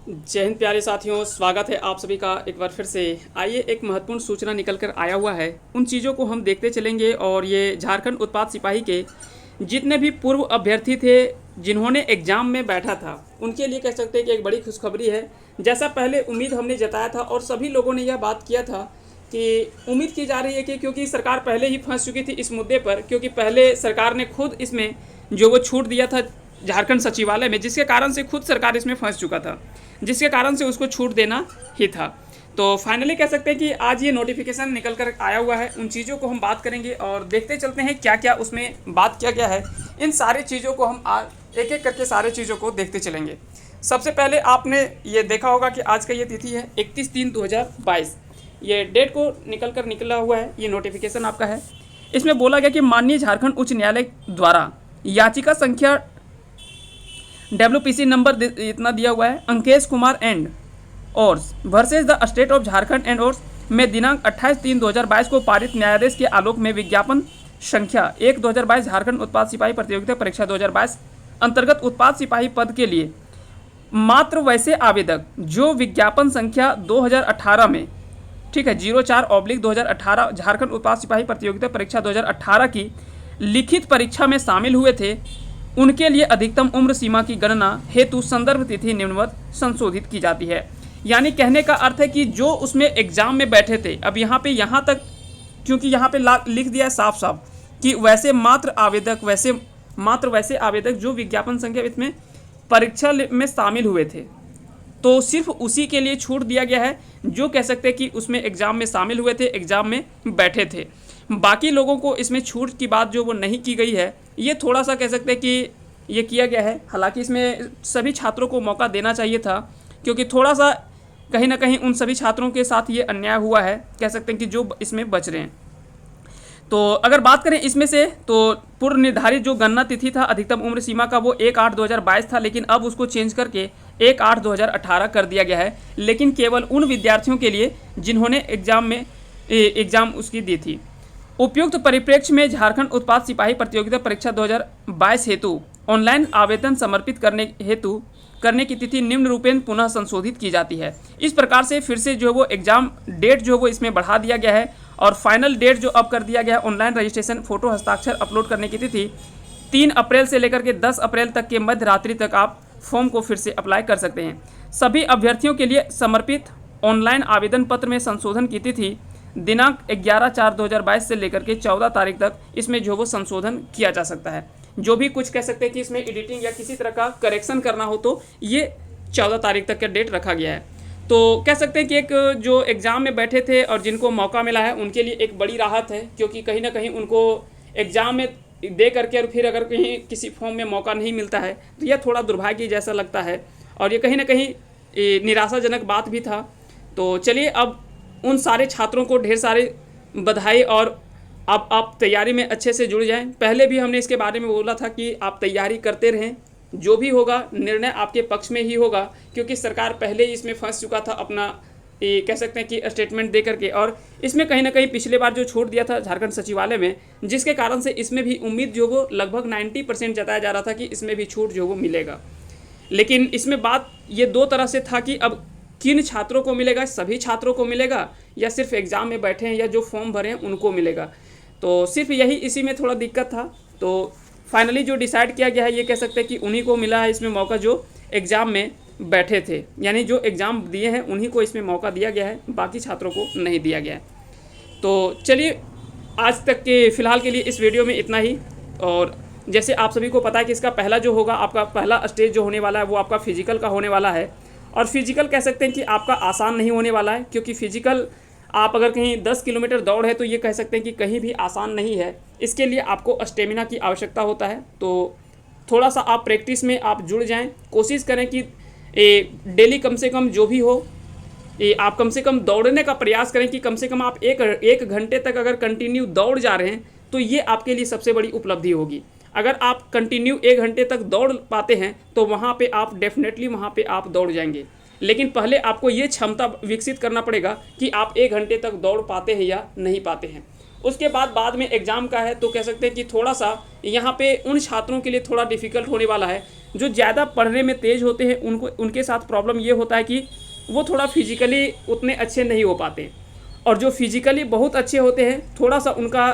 जय हिंद प्यारे साथियों, स्वागत है आप सभी का एक बार फिर से। आइए, एक महत्वपूर्ण सूचना निकल कर आया हुआ है, उन चीज़ों को हम देखते चलेंगे। और ये झारखंड उत्पाद सिपाही के जितने भी पूर्व अभ्यर्थी थे जिन्होंने एग्ज़ाम में बैठा था, उनके लिए कह सकते हैं कि एक बड़ी खुशखबरी है। जैसा पहले उम्मीद हमने जताया था और सभी लोगों ने यह बात किया था कि उम्मीद की जा रही है कि क्योंकि सरकार पहले ही फंस चुकी थी इस मुद्दे पर, क्योंकि पहले सरकार ने खुद इसमें जो वो छूट दिया था झारखंड सचिवालय में, जिसके कारण से खुद सरकार इसमें फंस चुका था, जिसके कारण से उसको छूट देना ही था। तो फाइनली कह सकते हैं कि आज ये नोटिफिकेशन निकल कर आया हुआ है। उन चीज़ों को हम बात करेंगे और देखते चलते हैं क्या क्या उसमें बात किया गया है। इन सारी चीज़ों को हम आज एक एक करके सारे चीज़ों को देखते चलेंगे। सबसे पहले आपने ये देखा होगा कि आज का ये तिथि है 31/3/2022। ये डेट को निकला हुआ है, ये नोटिफिकेशन आपका है। इसमें बोला गया कि माननीय झारखंड उच्च न्यायालय द्वारा याचिका संख्या WPC नंबर इतना दिया हुआ है, अंकेश कुमार एंड और versus the state of Jharkhand and और में दिनांक 28/3/2022 को पारित न्यायाधीश के आलोक में विज्ञापन संख्या 1/2022 झारखंड उत्पाद सिपाही प्रतियोगिता परीक्षा 2022 अंतर्गत उत्पाद सिपाही पद के लिए मात्र वैसे आवेदक जो विज्ञापन संख्या 2018 में, ठीक है, 04/2018 झारखंड उत्पाद सिपाही प्रतियोगिता परीक्षा 2018 की लिखित परीक्षा में शामिल हुए थे, उनके लिए अधिकतम उम्र सीमा की गणना हेतु संदर्भ तिथि निम्नवत संशोधित की जाती है। यानी कहने का अर्थ है कि जो उसमें एग्जाम में बैठे थे, अब यहाँ तक क्योंकि यहाँ पे लिख दिया है साफ साफ कि मात्र वैसे आवेदक जो विज्ञापन संख्या इसमें परीक्षा में शामिल हुए थे, तो सिर्फ उसी के लिए छूट दिया गया है जो कह सकते हैं कि उसमें एग्ज़ाम में शामिल हुए थे, एग्ज़ाम में बैठे थे। बाकी लोगों को इसमें छूट की बात जो वो नहीं की गई है, ये थोड़ा सा कह सकते हैं कि ये किया गया है। हालांकि इसमें सभी छात्रों को मौका देना चाहिए था, क्योंकि थोड़ा सा कहीं ना कहीं उन सभी छात्रों के साथ ये अन्याय हुआ है, कह सकते हैं कि जो इसमें बच रहे हैं। तो अगर बात करें इसमें से, तो पूर्व निर्धारित जो गणना तिथि था अधिकतम उम्र सीमा का, वो 1/8/2022 था, लेकिन अब उसको चेंज करके 1/8/2018 कर दिया गया है। लेकिन केवल उन विद्यार्थियों के लिए जिन्होंने एग्ज़ाम उसकी दी थी। उपयुक्त परिप्रेक्ष्य में झारखंड उत्पाद सिपाही प्रतियोगिता परीक्षा 2022 हेतु ऑनलाइन आवेदन समर्पित करने की तिथि निम्न रूपेण पुनः संशोधित की जाती है। इस प्रकार से फिर से जो वो एग्जाम डेट जो वो इसमें बढ़ा दिया गया है और फाइनल डेट जो अब कर दिया गया है, ऑनलाइन रजिस्ट्रेशन फोटो हस्ताक्षर अपलोड करने की तिथि 3 अप्रैल से लेकर के 10 अप्रैल तक के मध्य रात्रि तक आप फॉर्म को फिर से अप्लाई कर सकते हैं। सभी अभ्यर्थियों के लिए समर्पित ऑनलाइन आवेदन पत्र में संशोधन की तिथि दिनांक 11/4/2022 से लेकर के 14 तारीख तक इसमें जो वो संशोधन किया जा सकता है। जो भी कुछ कह सकते हैं कि इसमें एडिटिंग या किसी तरह का करेक्शन करना हो, तो ये 14 तारीख तक का डेट रखा गया है। तो कह सकते हैं कि एक जो एग्ज़ाम में बैठे थे और जिनको मौका मिला है, उनके लिए एक बड़ी राहत है, क्योंकि कहीं ना कहीं उनको एग्ज़ाम में दे करके और फिर अगर कहीं किसी फॉर्म में मौका नहीं मिलता है, तो यह थोड़ा दुर्भाग्य जैसा लगता है और ये कहीं ना कहीं निराशाजनक बात भी था। तो चलिए, अब उन सारे छात्रों को ढेर सारे बधाई और अब आप तैयारी में अच्छे से जुड़ जाएं। पहले भी हमने इसके बारे में बोला था कि आप तैयारी करते रहें, जो भी होगा निर्णय आपके पक्ष में ही होगा, क्योंकि सरकार पहले ही इसमें फंस चुका था अपना कह सकते हैं कि स्टेटमेंट दे करके। और इसमें कहीं ना कहीं पिछले बार जो छूट दिया था झारखंड सचिवालय में, जिसके कारण से इसमें भी उम्मीद जो वो लगभग 90% जताया जा रहा था कि इसमें भी छूट जो वो मिलेगा। लेकिन इसमें बात ये दो तरह से था कि अब किन छात्रों को मिलेगा, सभी छात्रों को मिलेगा या सिर्फ एग्ज़ाम में बैठे हैं या जो फॉर्म भरे हैं उनको मिलेगा। तो सिर्फ यही इसी में थोड़ा दिक्कत था। तो फाइनली जो डिसाइड किया गया है, ये कह सकते हैं कि उन्हीं को मिला है इसमें मौका जो एग्ज़ाम में बैठे थे, यानी जो एग्ज़ाम दिए हैं उन्हीं को इसमें मौका दिया गया है, बाकी छात्रों को नहीं दिया गया है। तो चलिए, आज तक के फ़िलहाल के लिए इस वीडियो में इतना ही। और जैसे आप सभी को पता है कि इसका पहला जो होगा, आपका पहला स्टेज जो होने वाला है वो आपका फिजिकल का होने वाला है। और फिजिकल कह सकते हैं कि आपका आसान नहीं होने वाला है, क्योंकि फिजिकल आप अगर कहीं 10 किलोमीटर दौड़ है तो ये कह सकते हैं कि कहीं भी आसान नहीं है। इसके लिए आपको स्टेमिना की आवश्यकता होता है। तो थोड़ा सा आप प्रैक्टिस में आप जुड़ जाएं, कोशिश करें कि डेली कम से कम जो भी हो, आप कम से कम दौड़ने का प्रयास करें कि कम से कम आप एक घंटे तक अगर कंटिन्यू दौड़ जा रहे हैं तो ये आपके लिए सबसे बड़ी उपलब्धि होगी। अगर आप कंटिन्यू 1 घंटे तक दौड़ पाते हैं तो वहाँ पे आप डेफिनेटली वहाँ पे आप दौड़ जाएंगे। लेकिन पहले आपको ये क्षमता विकसित करना पड़ेगा कि आप 1 घंटे तक दौड़ पाते हैं या नहीं पाते हैं। उसके बाद में एग्ज़ाम का है, तो कह सकते हैं कि थोड़ा सा यहाँ पे उन छात्रों के लिए थोड़ा डिफ़िकल्ट होने वाला है जो ज़्यादा पढ़ने में तेज़ होते हैं उनके साथ प्रॉब्लम ये होता है कि वो थोड़ा फिजिकली उतने अच्छे नहीं हो पाते, और जो फिजिकली बहुत अच्छे होते हैं थोड़ा सा उनका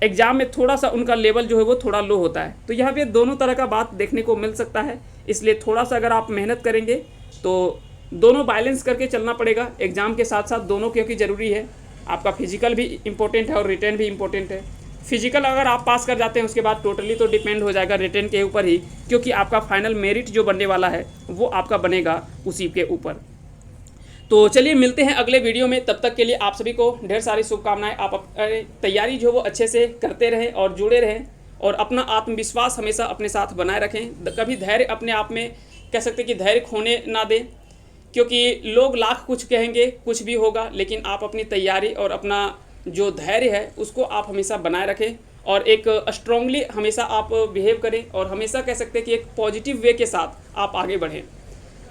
एग्ज़ाम में थोड़ा सा उनका लेवल जो है वो थोड़ा लो होता है। तो यहाँ पे दोनों तरह का बात देखने को मिल सकता है, इसलिए थोड़ा सा अगर आप मेहनत करेंगे तो दोनों बैलेंस करके चलना पड़ेगा एग्ज़ाम के साथ साथ दोनों, क्योंकि ज़रूरी है। आपका फिजिकल भी इम्पोर्टेंट है और रिटेन भी इम्पोर्टेंट है। फिजिकल अगर आप पास कर जाते हैं उसके बाद टोटली तो डिपेंड हो जाएगा रिटेन के ऊपर ही, क्योंकि आपका फाइनल मेरिट जो बनने वाला है वो आपका बनेगा उसी के ऊपर। तो चलिए मिलते हैं अगले वीडियो में, तब तक के लिए आप सभी को ढेर सारी शुभकामनाएं। आप तैयारी जो वो अच्छे से करते रहें और जुड़े रहें, और अपना आत्मविश्वास हमेशा अपने साथ बनाए रखें। कभी धैर्य अपने आप में कह सकते कि धैर्य खोने ना दें, क्योंकि लोग लाख कुछ कहेंगे कुछ भी होगा, लेकिन आप अपनी तैयारी और अपना जो धैर्य है उसको आप हमेशा बनाए रखें, और एक स्ट्रांगली हमेशा आप बिहेव करें, और हमेशा कह सकते हैं कि एक पॉजिटिव वे के साथ आप आगे बढ़ें।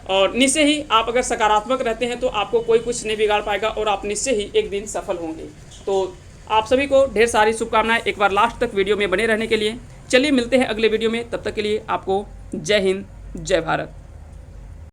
और निश्चय ही आप अगर सकारात्मक रहते हैं तो आपको कोई कुछ नहीं बिगाड़ पाएगा, और आप निश्चय ही एक दिन सफल होंगे। तो आप सभी को ढेर सारी शुभकामनाएं, एक बार लास्ट तक वीडियो में बने रहने के लिए। चलिए मिलते हैं अगले वीडियो में, तब तक के लिए आपको जय हिंद, जय भारत।